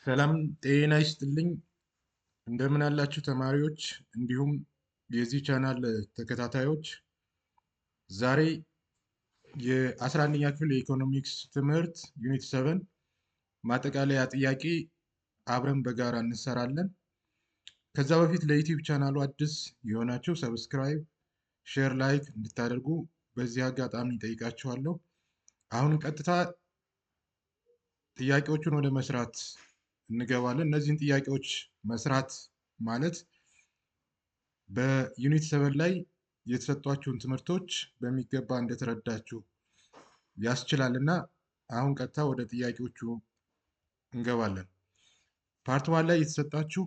ሰላም ጤና ይስጥልኝ። እንደምን አላችሁ ተማሪዎች እንዲሁም የዚህ ቻናል ተከታታዮች። ዛሬ የ11ኛ ክፍል የኢኮኖሚክስ ትምህርት ዩኒት 7 ማጠቃለያ ጥያቄ አብረን በጋራ እንሰራለን። ከዛ በፊት ለዩቲዩብ ቻናሉ አዲስ የሆናችሁ ሰብስክራይብ፣ ሼር፣ ላይክ እንድታደርጉ በዚህ አጋጣሚ ጠይቃችኋለሁ። አሁን ቀጥታ ጥያቄዎቹን ወደ መስራት እንገባለን። እነዚህን ጥያቄዎች መስራት ማለት በዩኒት 7 ላይ የተሰጧችሁን ትምህርቶች በሚገባ እንደተረዳችሁ ያስችላል እና አሁን ቀጥታ ወደ ጥያቄዎቹ እንገባለን። ፓርት 1 ላይ የተሰጣችሁ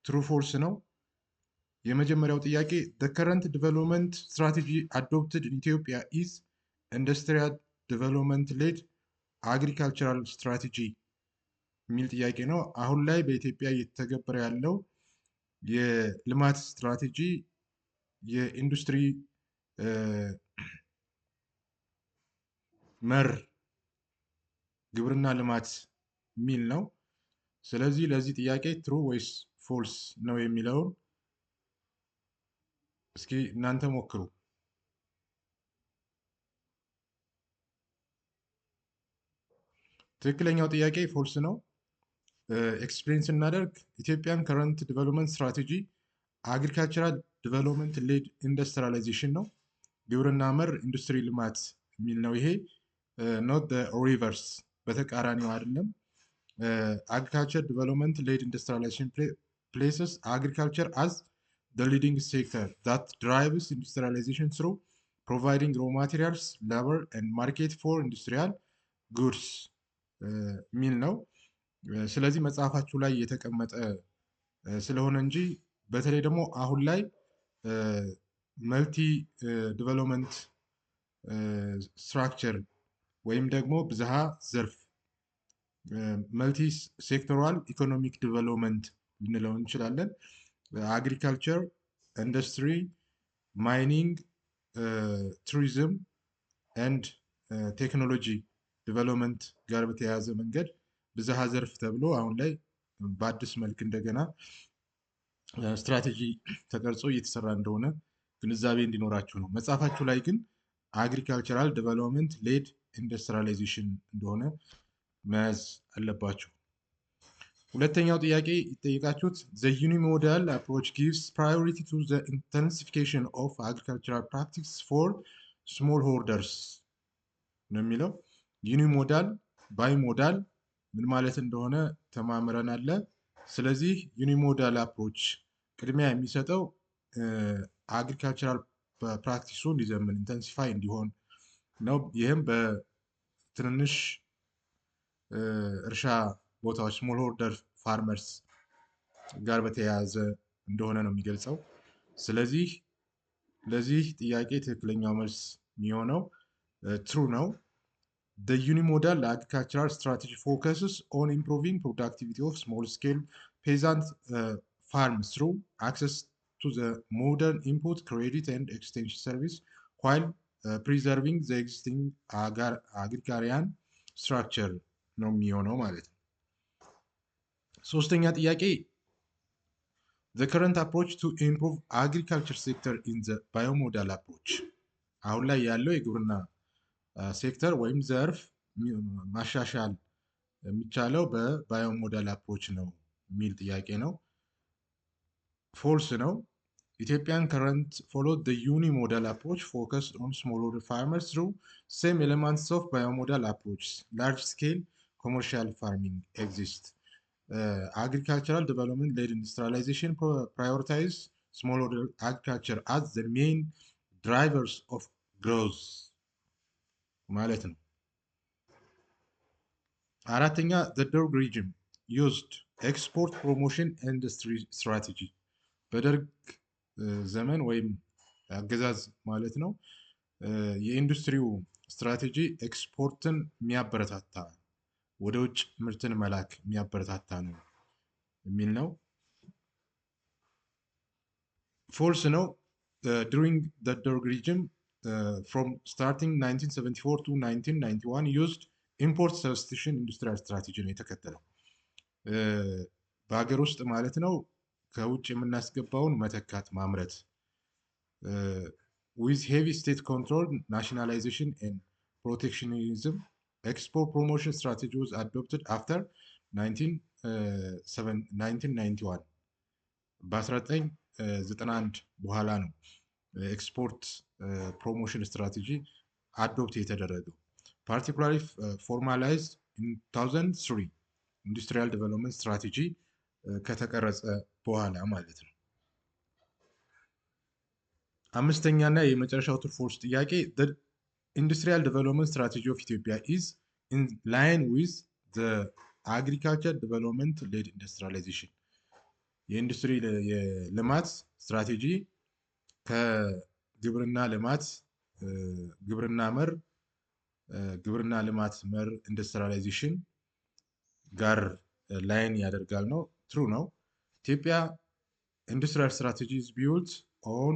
ትሩ ፎልስ ነው። የመጀመሪያው ጥያቄ the current development strategy adopted in Ethiopia is industrial development led agricultural strategy የሚል ጥያቄ ነው። አሁን ላይ በኢትዮጵያ እየተተገበረ ያለው የልማት ስትራቴጂ የኢንዱስትሪ መር ግብርና ልማት የሚል ነው። ስለዚህ ለዚህ ጥያቄ ትሩ ወይስ ፎልስ ነው የሚለውን እስኪ እናንተ ሞክሩ። ትክክለኛው ጥያቄ ፎልስ ነው። ኤክስፕሌን ስናደርግ ኢትዮጵያን ከረንት ዲቨሎፕመንት ስትራቴጂ አግሪካልቸራል ዲቨሎፕመንት ሌድ ኢንዱስትሪያላይዜሽን ነው። ግብርና መር ኢንዱስትሪ ልማት የሚል ነው። ይሄ ኖት ሪቨርስ በተቃራኒው አይደለም። አግሪካልቸር ዲቨሎፕመንት ሌድ ኢንዱስትሪያላይዜሽን places agriculture as the leading sector that drives industrialization through providing raw materials, labor and market for industrial goods የሚል ነው። ስለዚህ መጽሐፋችሁ ላይ የተቀመጠ ስለሆነ እንጂ በተለይ ደግሞ አሁን ላይ መልቲ ዲቨሎፕመንት ስትራክቸር ወይም ደግሞ ብዝሃ ዘርፍ መልቲ ሴክቶራል ኢኮኖሚክ ዲቨሎፕመንት ልንለው እንችላለን። አግሪካልቸር፣ ኢንዱስትሪ፣ ማይኒንግ፣ ቱሪዝም ኤንድ ቴክኖሎጂ ዲቨሎፕመንት ጋር በተያያዘ መንገድ ብዝሃ ዘርፍ ተብሎ አሁን ላይ በአዲስ መልክ እንደገና ስትራቴጂ ተቀርጾ እየተሰራ እንደሆነ ግንዛቤ እንዲኖራችሁ ነው። መጽሐፋችሁ ላይ ግን አግሪካልቸራል ዲቨሎፕመንት ሌድ ኢንዱስትሪያላይዜሽን እንደሆነ መያዝ አለባችሁ። ሁለተኛው ጥያቄ ይጠይቃችሁት the unimodal approach gives priority to the intensification of agricultural practices for smallholders ነው የሚለው። ዩኒሞዳል ባይሞዳል ምን ማለት እንደሆነ ተማምረናል። ስለዚህ ዩኒሞዳል አፕሮች ቅድሚያ የሚሰጠው አግሪካልቸራል ፕራክቲሱ እንዲዘምን ኢንተንሲፋይ እንዲሆን ነው። ይህም በትንንሽ እርሻ ቦታዎች ስሞል ሆልደር ፋርመርስ ጋር በተያያዘ እንደሆነ ነው የሚገልጸው። ስለዚህ ለዚህ ጥያቄ ትክክለኛው መልስ የሚሆነው ትሩ ነው። The unimodal agricultural strategy focuses on improving productivity of small-scale peasant farms through access to the modern input, credit, and extension service, while preserving the existing agrarian structure ነው የሚሆነው ማለት ነው። ሶስተኛ ጥያቄ the current approach to improve agriculture sector in the biomodal approach አሁን ላይ ያለው የግብርና ሴክተር ወይም ዘርፍ ማሻሻል የሚቻለው በባዮሞዳል አፕሮች ነው የሚል ጥያቄ ነው። ፎልስ ነው። ኢትዮጵያን ከረንት followed the unimodal approach focused on smallholder farmers through same elements of biomodal approach. Large scale commercial farming exists. Agricultural development led industrialization prioritize smallholder agriculture as the main drivers of growth ማለት ነው። አራተኛ the Derg regime used export promotion industry strategy በደርግ ዘመን ወይም አገዛዝ ማለት ነው የኢንዱስትሪው ስትራቴጂ ኤክስፖርትን የሚያበረታታ ወደ ውጭ ምርትን መላክ የሚያበረታታ ነው የሚል ነው። ፎልስ ነው። during the Derg regime from starting 1974 to 1991 used import substitution industrial strategy ነው የተከተለው። በሀገር ውስጥ ማለት ነው ከውጭ የምናስገባውን መተካት ማምረት with heavy state control, nationalization and protectionism. Export promotion strategy was adopted after 1991 በ1991 በኋላ ነው ኤክስፖርት ፕሮሞሽን ስትራቴጂ አዶፕት የተደረገው particularly formalized in 2003 ኢንዱስትሪያል ዴቨሎፕመንት ስትራቴጂ ከተቀረጸ በኋላ ማለት ነው። አምስተኛ እና የመጨረሻው ትሩ ፎልስ ጥያቄ the industrial development strategy of Ethiopia is in line with the agriculture development led industrialization የኢንዱስትሪ የልማት ስትራቴጂ ከግብርና ልማት ግብርና ልማት መር ኢንዱስትሪላይዜሽን ጋር ላይን ያደርጋል ነው። ትሩ ነው። ኢትዮጵያ ኢንዱስትሪያል ስትራቴጂ is built on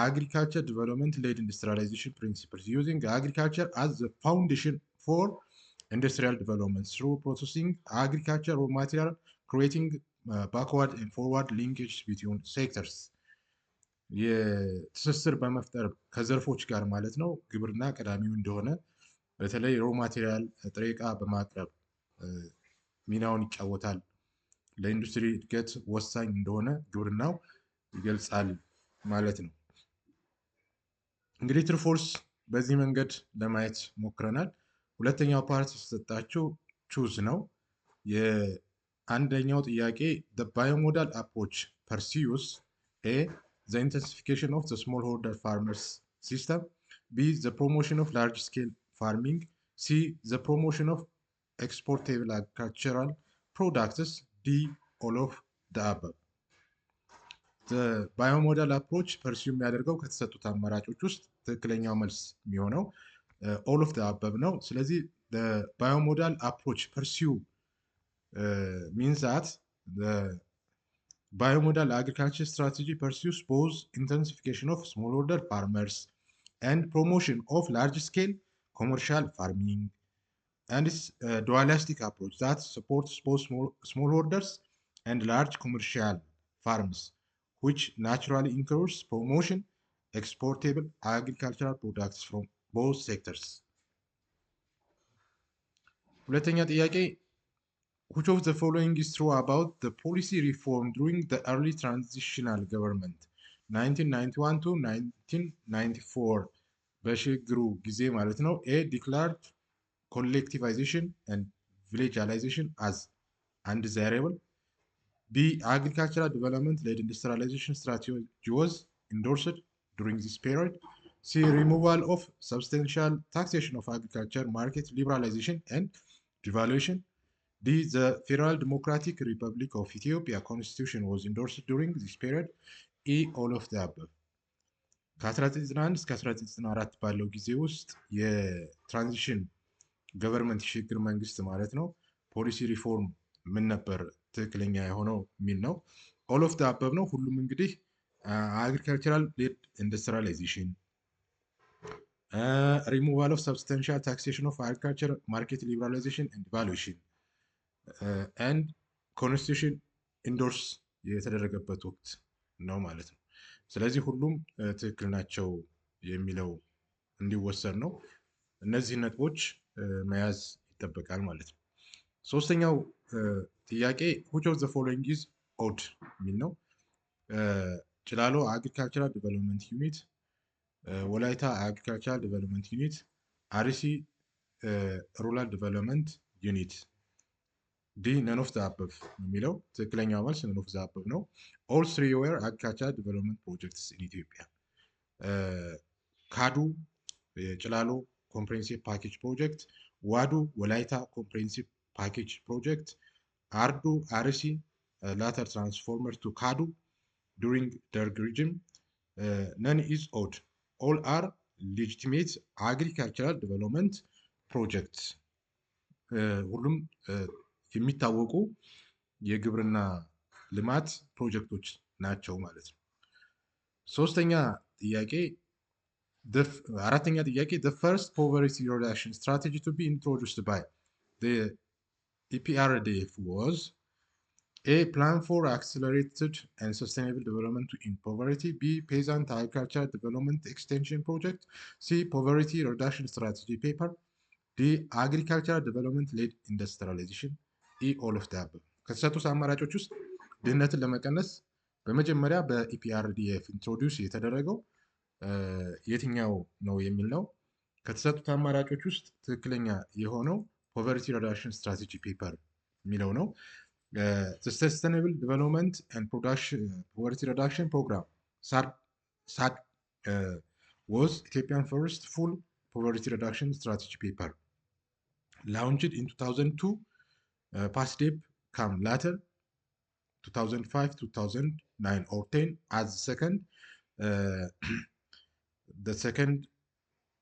agriculture development led industrialization principles using agriculture as the foundation for industrial development through processing agriculture raw material creating backward and forward linkage between sectors የትስስር በመፍጠር ከዘርፎች ጋር ማለት ነው። ግብርና ቀዳሚው እንደሆነ በተለይ ሮ ማቴሪያል ጥሬ ዕቃ በማቅረብ ሚናውን ይጫወታል። ለኢንዱስትሪ እድገት ወሳኝ እንደሆነ ግብርናው ይገልጻል ማለት ነው። እንግዲህ ትሩ ፎልስ በዚህ መንገድ ለማየት ሞክረናል። ሁለተኛው ፓርት የተሰጣችሁ ቹዝ ነው። የአንደኛው ጥያቄ the biomodal approach pursues a the intensification of the smallholder farmers system, b the promotion of large scale farming, c the promotion of exportable agricultural products, d all of the above. ባዮሞዳል አፕሮች ፐርሲው የሚያደርገው ከተሰጡት አማራጮች ውስጥ ትክክለኛው መልስ የሚሆነው ኦል ኦፍ ዘ አበብ ነው። ስለዚህ ባዮሞዳል አፕሮች ፐርሲው means that the biomodal agriculture strategy pursues both intensification of smallholder farmers and promotion of large-scale commercial farming, and it's a dualistic approach that supports both smallholders and large commercial farms, which naturally encourages promotion exportable agricultural products from both sectors. ሁለተኛ ጥያቄ which of the following is true about the policy reform during the early transitional government 1991 to 1994 በሽግግሩ ጊዜ ማለት ነው። a declared collectivization and villageization as undesirable, b agricultural development led industrialization strategy was endorsed during this period, c removal of substantial taxation of agriculture market liberalization and devaluation, d the Federal Democratic Republic of Ethiopia constitution was endorsed during this period, e all of the above. ከ1991 እስከ 1994 ባለው ጊዜ ውስጥ የትራንዚሽን ገቨርንመንት ሽግግር መንግስት ማለት ነው ፖሊሲ ሪፎርም ምን ነበር ትክክለኛ የሆነው የሚል ነው። ኦል ኦፍ ዘ አበብ ነው። ሁሉም እንግዲህ አግሪካልቸራል ሌድ ኢንዱስትሪላይዜሽን፣ ሪሙቫል ኦፍ ሰብስታንሻል ታክሴሽን ኦፍ አግሪካልቸር ማርኬት ሊበራላይዜሽን ኤንድ ቫሉዌሽን ኤንድ ኮንስቲቱሽን ኢንዶርስ የተደረገበት ወቅት ነው ማለት ነው። ስለዚህ ሁሉም ትክክል ናቸው የሚለው እንዲወሰድ ነው። እነዚህ ነጥቦች መያዝ ይጠበቃል ማለት ነው። ሶስተኛው ጥያቄ which of the following is odd የሚል ነው። ጭላሎ አግሪካልቸራል ዲቨሎፕመንት ዩኒት፣ ወላይታ አግሪካልቸራል ዲቨሎፕመንት ዩኒት፣ አርሲ ሩራል ዲቨሎፕመንት ዩኒት። ዲ ነን ኦፍ ዘ አበብ የሚለው ትክክለኛው መልስ ነን ኦፍ ዘ አበብ ነው። ኦል ስሪ ዌር አግሪካልቸራል ዲቨሎፕመንት ፕሮጀክትስ ኢን ኢትዮጵያ። ካዱ የጭላሎ ኮምፕሬሄንሲቭ ፓኬጅ ፕሮጀክት፣ ዋዱ ወላይታ ኮምፕሬሄንሲቭ ፓኬጅ ፕሮጀክት፣ አርዱ አርሲ later transformed to Kadu during Derg regime. None is odd. All are legitimate agricultural development projects. ሁሉም የሚታወቁ የግብርና ልማት ፕሮጀክቶች ናቸው ማለት ነው። አራተኛ ጥያቄ the first poverty reduction strategy to be introduced by the EPRDF was A. Plan for accelerated and sustainable development in poverty. B. Peasant agriculture development extension project. C. Poverty reduction strategy paper. D. Agriculture development led industrialization. E. All of the above። ከተሰጡት አማራጮች ውስጥ ድህነትን ለመቀነስ በመጀመሪያ በኢፒአርዲኤፍ ኢንትሮዲውስ የተደረገው የትኛው ነው የሚል ነው። ከተሰጡት አማራጮች ውስጥ ትክክለኛ የሆነው ፖቨርቲ ሪዳክሽን ስትራቴጂ ፔፐር የሚለው ነው። ሰስቴናብል ዲቨሎፕመንት ኤንድ ፖቨርቲ ሪዳክሽን ፕሮግራም SAP was Ethiopian first full poverty reduction strategy paper. Launched in 2002, PASDEP came later, 2005, 2009 or 10 as the second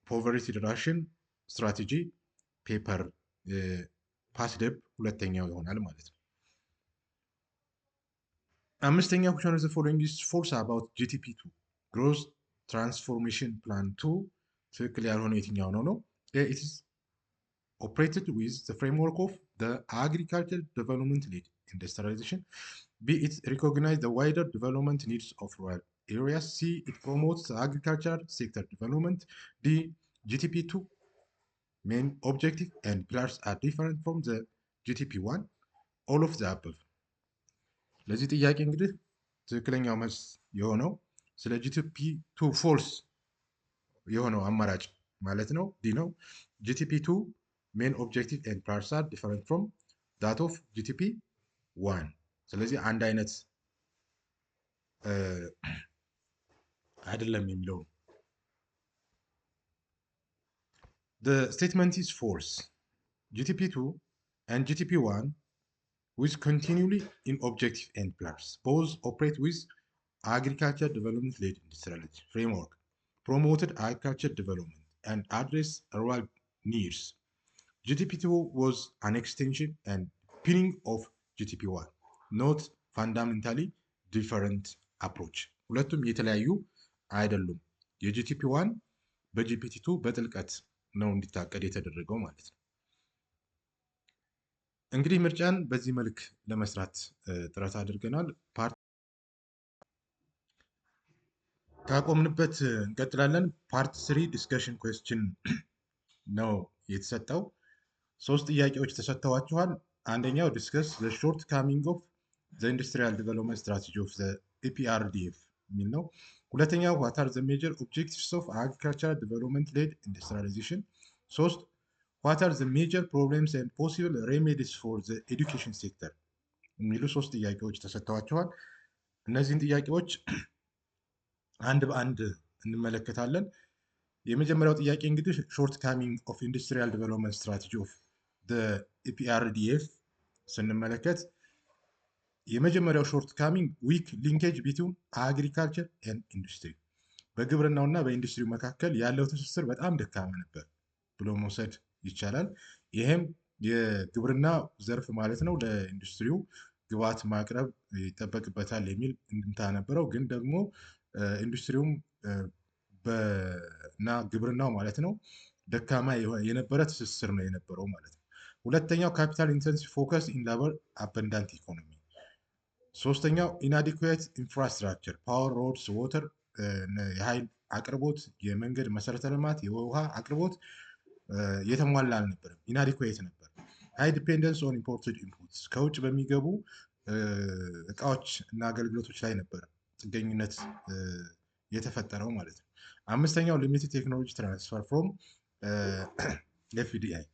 poverty reduction strategy paper PASDEP ሁለተኛው ይሆናል ማለት ነው። አምስተኛው question of the following is false about GTP2 growth transformation plan 2 ትክክል ያልሆነ የትኛው ነው? It is operated with the framework of the agricultural development led industrialization. B. It recognizes the wider development needs of rural areas. C. It promotes the agriculture sector development. D. GTP2 main objective and pillars are different from the GTP1. All of the above. ለዚህ ጥያቄ እንግዲህ ትክክለኛው መልስ የሆነው ስለ GTP2 ፎልስ የሆነው አማራጭ ማለት ነው ዲ ነው። GTP2 main objective and pillars are different from that of GTP1. ስለዚህ አንድ አይነት አይደለም የሚለው The statement is false. GTP2 and GTP1 with continually in objective and pillars both operate with agriculture development led industrialization framework, promoted agriculture development and address rural needs. GTP2 was an extension and pinning of GTP1, not fundamentally different approach. ሁለቱም የተለያዩ አይደሉም። የጂቲፒ1 በጂፒቲ2 በጥልቀት ነው እንዲታቀድ የተደረገው ማለት ነው። እንግዲህ ምርጫን በዚህ መልክ ለመስራት ጥረት አድርገናል። ካቆምንበት እንቀጥላለን። ፓርት 3 ዲስከሽን ኩዌስችን ነው የተሰጠው። 3 ጥያቄዎች ተሰጥተዋችኋል። አንደኛው ዲስከስ ዘ ሾርት ካሚንግ ኦፍ ዘ ኢንዱስትሪያል ዴቨሎፕመንት ስትራቴጂ ኦፍ ዘ ኢፒአርዲኤፍ የሚል ነው። ሁለተኛው ዋት አር ዘ ሜጀር ኦብጀክቲቭስ ኦፍ አግሪካልቸራል ዴቨሎፕመንት ሌድ ኢንዱስትሪያላይዜሽን። 3 ዋት አር ዘ ሜጀር ፕሮብሌምስ ኤንድ ፖሲብል ሬሜዲስ ፎር ዘ ኤዱኬሽን ሴክተር የሚሉ 3 ጥያቄዎች ተሰጥተዋችኋል። እነዚህን ጥያቄዎች አንድ በአንድ እንመለከታለን። የመጀመሪያው ጥያቄ እንግዲህ ሾርት ካሚንግ ኦፍ ኢንዱስትሪያል ዴቨሎፕመንት ስትራቴጂ ኦፍ ዘ ኢፒአርዲኤፍ ስንመለከት የመጀመሪያው ሾርት ካሚንግ ዊክ ሊንኬጅ ቢትዊን አግሪካልቸር ኤንድ ኢንዱስትሪ፣ በግብርናውና በኢንዱስትሪው መካከል ያለው ትስስር በጣም ደካማ ነበር ብሎ መውሰድ ይቻላል። ይሄም የግብርና ዘርፍ ማለት ነው ለኢንዱስትሪው ግብዓት ማቅረብ ይጠበቅበታል የሚል እንድምታ ነበረው። ግን ደግሞ ኢንዱስትሪውም እና ግብርናው ማለት ነው ደካማ የነበረ ትስስር ነው የነበረው ማለት ነው። ሁለተኛው ካፒታል ኢንተንሲቭ ፎከስ ኢን ላበር አበንዳንት ኢኮኖሚ። ሶስተኛው ኢንአዲኩዌት ኢንፍራስትራክቸር ፓወር፣ ሮድስ፣ ወተር የኃይል አቅርቦት፣ የመንገድ መሰረተ ልማት፣ የውሃ አቅርቦት የተሟላ አልነበረም፣ ኢንአዲኩዌት ነበር። ሃይ ዲፔንደንስ ኦን ኢምፖርትድ ኢንፑትስ ከውጭ በሚገቡ እቃዎች እና አገልግሎቶች ላይ ነበር ጥገኝነት የተፈጠረው ማለት ነው። አምስተኛው ሊሚትድ ቴክኖሎጂ ትራንስፈር ፍሮም ኤፍዲአይ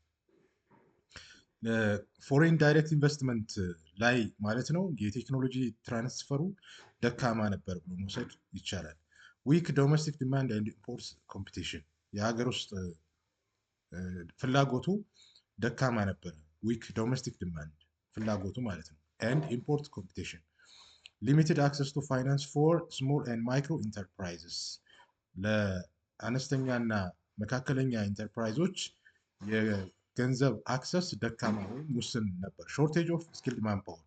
ፎሬን ዳይሬክት ኢንቨስትመንት ላይ ማለት ነው የቴክኖሎጂ ትራንስፈሩ ደካማ ነበር ብሎ መውሰድ ይቻላል። ዊክ ዶሜስቲክ ዲማንድ ኤንድ ኢምፖርት ኮምፒቲሽን የሀገር ውስጥ ፍላጎቱ ደካማ ነበር። ዊክ ዶሜስቲክ ዲማንድ ፍላጎቱ ማለት ነው። ኤንድ ኢምፖርት ኮምፒቲሽን ሊሚትድ አክሰስ ቱ ፋይናንስ ፎር ስሞል ኤንድ ማይክሮ ኢንተርፕራይዝስ ለአነስተኛ እና መካከለኛ ኢንተርፕራይዞች የገንዘብ አክሰስ ደካማ ወይም ውስን ነበር። ሾርቴጅ ኦፍ ስኪልድ ማንፓወር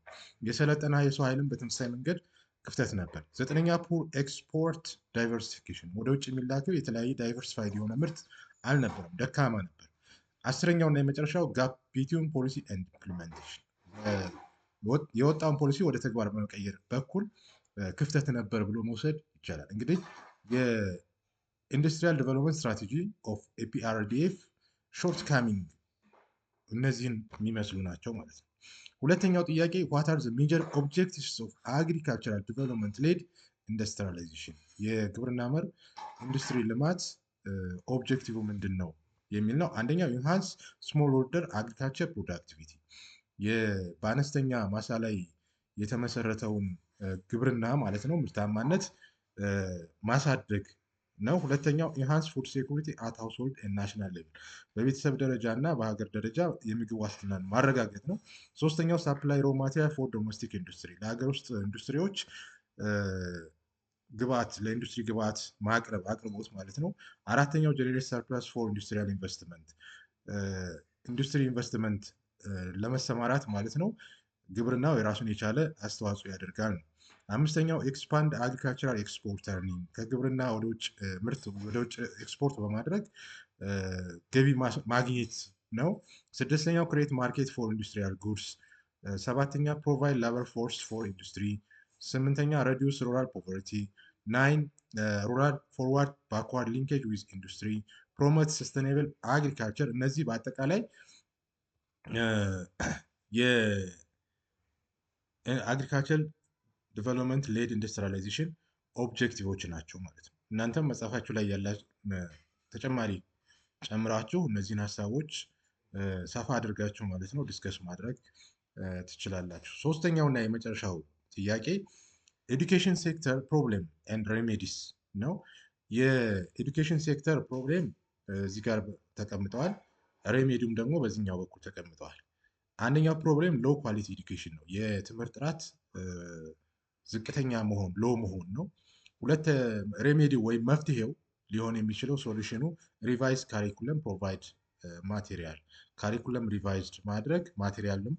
የሰለጠነ የሰው ኃይልን በተመሳሳይ መንገድ ክፍተት ነበር። 9ኛ ፑር ኤክስፖርት ዳይቨርሲፊኬሽን ወደ ውጭ የሚላከው የተለያየ ዳይቨርሲፋይድ የሆነ ምርት አልነበረም፣ ደካማ ነበር። 10ኛው እና የመጨረሻው ጋፕ ቢትዊን ፖሊሲ ኤንድ ኢምፕሊሜንቴሽን የወጣውን ፖሊሲ ወደ ተግባር በመቀየር በኩል ክፍተት ነበር ብሎ መውሰድ ይቻላል። እንግዲህ የኢንዱስትሪያል ዴቨሎፕመንት ስትራቴጂ ኦፍ ኤፒአርዲኤፍ ሾርት ካሚንግ እነዚህን የሚመስሉ ናቸው ማለት ነው። ሁለተኛው ጥያቄ ዋት አር ዘ ሜጀር ኦብጀክቲቭስ ኦፍ አግሪካልቸራል ዴቨሎፕመንት ሌድ ኢንዱስትሪያላይዜሽን የግብርና መር ኢንዱስትሪ ልማት ኦብጀክቲቭ ምንድን ነው የሚል ነው። አንደኛው ኢንሃንስ ስሞል ኦርደር አግሪካልቸር ፕሮዳክቲቪቲ በአነስተኛ ማሳ ላይ የተመሰረተውን ግብርና ማለት ነው ምርታማነት ማሳደግ ነው። ሁለተኛው ኢንሃንስ ፉድ ሴኩሪቲ አት ሃውስሆልድ ናሽናል ሌቭል በቤተሰብ ደረጃ እና በሀገር ደረጃ የምግብ ዋስትናን ማረጋገጥ ነው። ሶስተኛው ሳፕላይ ሮ ማቴሪያል ፎር ዶሜስቲክ ኢንዱስትሪ ለሀገር ውስጥ ኢንዱስትሪዎች ግብአት ለኢንዱስትሪ ግብአት ማቅረብ አቅርቦት ማለት ነው። አራተኛው ጀኔሬት ሰርፕላስ ፎር ኢንዱስትሪያል ኢንቨስትመንት ኢንዱስትሪ ኢንቨስትመንት ለመሰማራት ማለት ነው። ግብርናው የራሱን የቻለ አስተዋጽኦ ያደርጋል ነው። አምስተኛው ኤክስፓንድ አግሪካልቸራል ኤክስፖርት እርኒንግ ከግብርና ወደ ውጭ ምርት ወደ ውጭ ኤክስፖርት በማድረግ ገቢ ማግኘት ነው። ስድስተኛው ክሬት ማርኬት ፎር ኢንዱስትሪያል ጉድስ። ሰባተኛ ፕሮቫይድ ላበር ፎርስ ፎር ኢንዱስትሪ። ስምንተኛ ረዲዩስ ሩራል ፖቨርቲ። ናይን ሩራል ፎርዋርድ ባክዋርድ ሊንኬጅ ዊዝ ኢንዱስትሪ ፕሮሞት ሰስተኔብል አግሪካልቸር። እነዚህ በአጠቃላይ የአግሪካልቸር ዲቨሎፕመንት ሌድ ኢንዱስትሪያላይዜሽን ኦብጀክቲቮች ናቸው ማለት ነው። እናንተም መጽሐፋችሁ ላይ ያላችሁ ተጨማሪ ጨምራችሁ እነዚህን ሀሳቦች ሰፋ አድርጋችሁ ማለት ነው ዲስከስ ማድረግ ትችላላችሁ። ሶስተኛው እና የመጨረሻው ጥያቄ ኤዱኬሽን ሴክተር ፕሮብሌም ኤንድ ሬሜዲስ ነው። የኤዱኬሽን ሴክተር ፕሮብሌም እዚህ ጋር ተቀምጠዋል። ሬሜዲውም ደግሞ በዚህኛው በኩል ተቀምጠዋል። አንደኛው ፕሮብሌም ሎው ኳሊቲ ኤዱኬሽን ነው። የትምህርት ጥራት ዝቅተኛ መሆን ሎ መሆን ነው። ሁለት ሬሜዲ ወይም መፍትሄው ሊሆን የሚችለው ሶሉሽኑ ሪቫይዝ ካሪኩለም ፕሮቫይድ ማቴሪያል ካሪኩለም ሪቫይዝድ ማድረግ ማቴሪያልም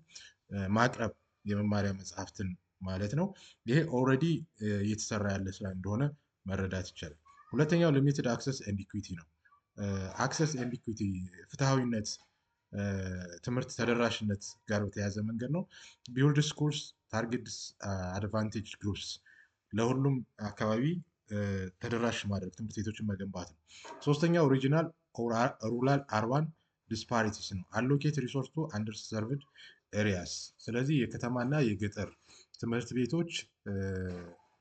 ማቅረብ የመማሪያ መጽሐፍትን ማለት ነው። ይሄ ኦልሬዲ እየተሰራ ያለ ስራ እንደሆነ መረዳት ይቻላል። ሁለተኛው ሊሚትድ አክሰስ ኤንድ ኢኩዊቲ ነው። አክሰስ ኤንድ ኢኩዊቲ ፍትሐዊነት ትምህርት ተደራሽነት ጋር በተያያዘ መንገድ ነው። ቢውልድ ስኩልስ ታርጌትስ አድቫንቴጅ ግሩፕስ ለሁሉም አካባቢ ተደራሽ ማድረግ ትምህርት ቤቶችን መገንባት ነው። ሶስተኛው ኦሪጂናል ሩራል አርባን ዲስፓሪቲስ ነው። አሎኬት ሪሶርስ ቱ አንደርሰርቭድ ኤሪያስ። ስለዚህ የከተማና የገጠር ትምህርት ቤቶች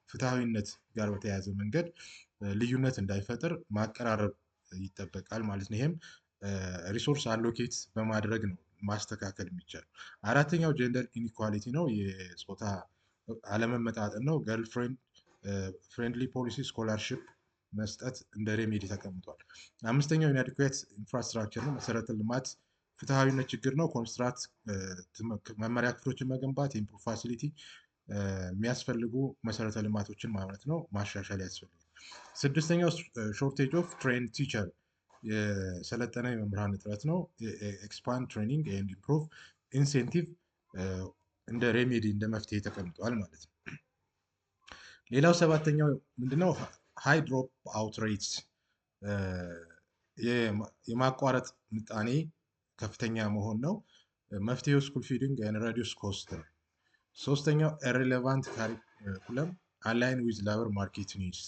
ፍትሐዊነት ጋር በተያያዘ መንገድ ልዩነት እንዳይፈጥር ማቀራረብ ይጠበቃል ማለት ነው። ይሄም ሪሶርስ አሎኬት በማድረግ ነው ማስተካከል የሚቻለው። አራተኛው ጀንደር ኢኒኳሊቲ ነው። የጾታ አለመመጣጠን ነው። ገርል ፍሬንድሊ ፖሊሲ ስኮላርሽፕ መስጠት እንደ ሬሜዲ ተቀምጧል። አምስተኛው ኢንአዲኩዌት ኢንፍራስትራክቸር ነው። መሰረተ ልማት ፍትሐዊነት ችግር ነው። ኮንስትራክት መመሪያ ክፍሎችን መገንባት ኢምፕሩቭ ፋሲሊቲ የሚያስፈልጉ መሰረተ ልማቶችን ማለት ነው ማሻሻል ያስፈልጋል። ስድስተኛው ሾርቴጅ ኦፍ ትሬንድ ቲቸር የሰለጠነ የመምህራን እጥረት ነው። ኤክስፓንድ ትሬኒንግ ኤንድ ኢምፕሩቭ ኢንሴንቲቭ እንደ ሬሜዲ እንደ መፍትሄ ተቀምጧል ማለት ነው። ሌላው ሰባተኛው ምንድነው? ሃይ ድሮፕ አውት ሬትስ የማቋረጥ ምጣኔ ከፍተኛ መሆን ነው። መፍትሄው ስኩል ፊዲንግ ኤንድ ሬዲዩስ ኮስት ነው። ሶስተኛው ኢሬሌቫንት ካሪኩለም አላይን ዊዝ ላበር ማርኬት ኒድስ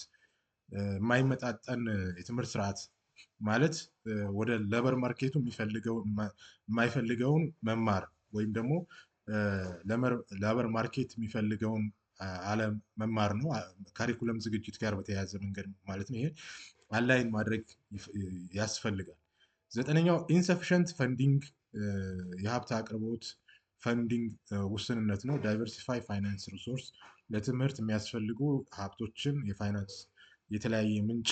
የማይመጣጠን የትምህርት ስርዓት ማለት ወደ ሌበር ማርኬቱ የማይፈልገውን መማር ወይም ደግሞ ሌበር ማርኬት የሚፈልገውን አለም መማር ነው። ካሪኩለም ዝግጅት ጋር በተያያዘ መንገድ ማለት ነው። ይሄ አላይን ማድረግ ያስፈልጋል። ዘጠነኛው ኢንሰፊሸንት ፈንዲንግ የሀብት አቅርቦት ፈንዲንግ ውስንነት ነው። ዳይቨርሲፋይ ፋይናንስ ሪሶርስ ለትምህርት የሚያስፈልጉ ሀብቶችን የፋይናንስ የተለያየ ምንጭ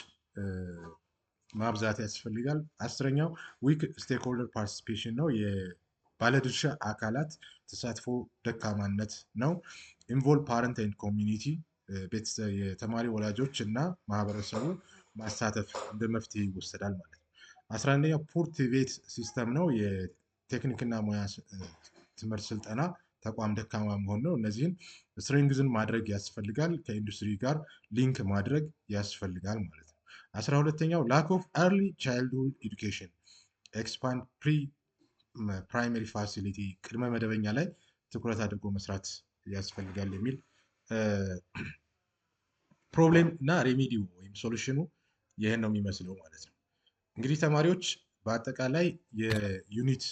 ማብዛት ያስፈልጋል። አስረኛው ዊክ ስቴክሆልደር ፓርቲሲፔሽን ነው። የባለድርሻ አካላት ተሳትፎ ደካማነት ነው። ኢንቮልቭ ፓረንት ኤንድ ኮሚኒቲ የተማሪ ወላጆች እና ማህበረሰቡ ማሳተፍ እንደ መፍትሄ ይወሰዳል ማለት ነው። 11ኛው ፑር ቲቬት ሲስተም ነው። የቴክኒክና ሙያ ትምህርት ስልጠና ተቋም ደካማ መሆን ነው። እነዚህን ስትሬንግዝን ማድረግ ያስፈልጋል። ከኢንዱስትሪ ጋር ሊንክ ማድረግ ያስፈልጋል ማለት ነው። 12ኛው ላክ ኦፍ ኤርሊ ቻይልድሁድ ኤዱኬሽን ኤክስፓንድ ፕራይመሪ ፋሲሊቲ ቅድመ መደበኛ ላይ ትኩረት አድርጎ መስራት ያስፈልጋል የሚል ፕሮብሌም እና ሬሜዲው ወይም ሶሉሽኑ ይህን ነው የሚመስለው ማለት ነው። እንግዲህ ተማሪዎች በአጠቃላይ የዩኒት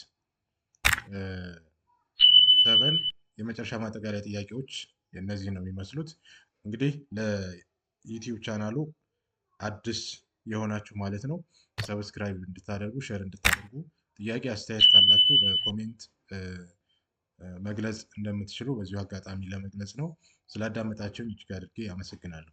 7 የመጨረሻ ማጠቃለያ ጥያቄዎች እነዚህ ነው የሚመስሉት። እንግዲህ ለዩቲዩብ ቻናሉ አዲስ የሆናችሁ ማለት ነው ሰብስክራይብ እንድታደርጉ፣ ሼር እንድታደርጉ፣ ጥያቄ አስተያየት ካላችሁ በኮሜንት መግለጽ እንደምትችሉ በዚሁ አጋጣሚ ለመግለጽ ነው። ስላዳመጣችሁኝ እጅግ አድርጌ አመሰግናለሁ።